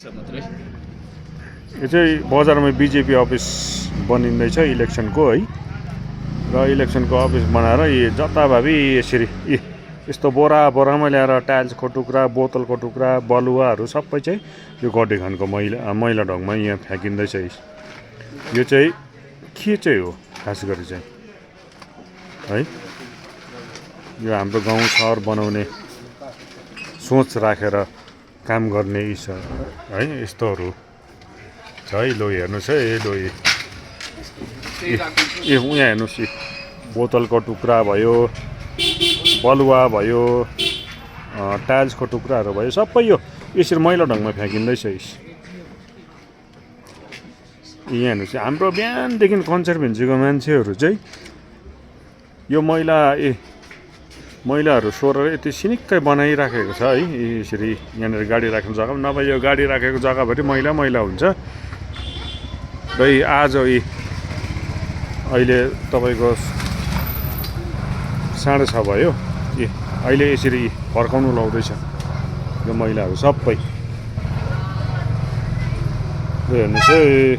यो चाहिँ बजारमा बिजेपी अफिस बनिँदैछ इलेक्सनको है। र इलेक्सनको अफिस बनाएर यी जताभावी यसरी यस्तो बोरामा ल्याएर टाइल्सको टुक्रा, बोतलको टुक्रा, बलुवाहरू सबै चाहिँ यो गड्डे खानको मैला ढङ्गमा यहाँ फ्याँकिँदैछ। यो चाहिँ के चाहिँ हो खास गरी चाहिँ है, यो हाम्रो गाउँ सहर बनाउने सोच राखेर काम गर्ने है, यस्तोहरू छ है। लो हेर्नुहोस् है, लो यहाँ हेर्नुहोस्, बोतलको टुक्रा भयो, बलुवा भयो, टाइल्सको टुक्राहरू भयो, सबै यो यसरी मैला ढङ्गमा फ्याँकिँदैछ। यहाँ हेर्नुहोस्, हाम्रो बिहानदेखि कन्जर्भेन्सीको मान्छेहरू चाहिँ यो मैलाहरू सोरेर यति सिनिक्कै बनाइराखेको छ है। यसरी यहाँनिर गाडी राख्ने जग्गा नभए यो गाडी राखेको जग्गाभरि मैला हुन्छ। र आज अहिले तपाईँको 6:30 भयो। अहिले यसरी फर्काउनु लाउँदैछ यो मैलाहरू सबै। हेर्नुहोस् है,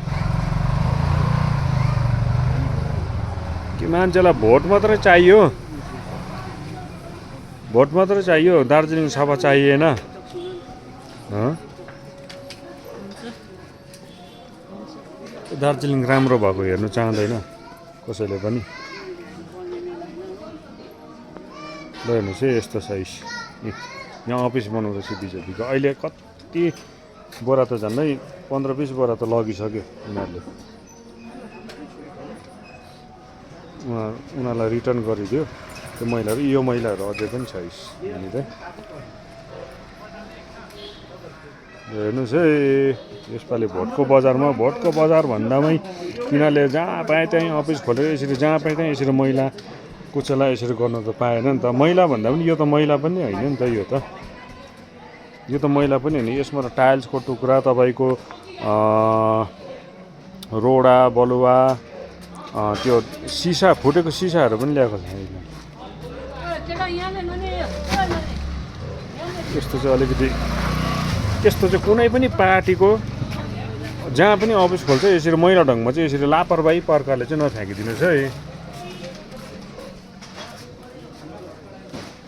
कि मान्छेलाई भोट मात्रै चाहियो, दार्जिलिङ सफा चाहिएन। दार्जिलिङ राम्रो भएको हेर्नु चाहँदैन कसैले पनि। ल हेर्नुहोस् है, यस्तो साइज यहाँ अफिस बनाउँदैछ बिजेपीको। अहिले कति बोरा त झन्डै 15-20 बोरा त लगिसक्यो उनीहरूले। उनीहरूलाई रिटर्न गरिदियो त्यो मैलाहरू। यो मैलाहरू अझै पनि छ यहाँनिर। हेर्नुहोस् है, यसपालि भोटको बजार भन्दामै यिनीहरूले जहाँ पाए त्यहीँ अफिस खोलेर यसरी जहाँ पाए त्यहीँ यसरी मैला कुचेला यसरी गर्न त पाएन नि त। मैला भन्दा पनि यो त मैला पनि होइन नि त। यो त मैला पनि होइन। यसमा त टाइल्सको टुक्रा, तपाईँको रोडा, बलुवा, त्यो सिसा, फुटेको सिसाहरू पनि ल्याएको छ। यस्तो चाहिँ अलिकति, यस्तो चाहिँ कुनै पनि पार्टीको जहाँ पनि अफिस खोल्छ यसरी मैला ढङ्गमा चाहिँ यसरी लापरवाही प्रकारले चाहिँ नफ्याँकिदिनुहोस् है।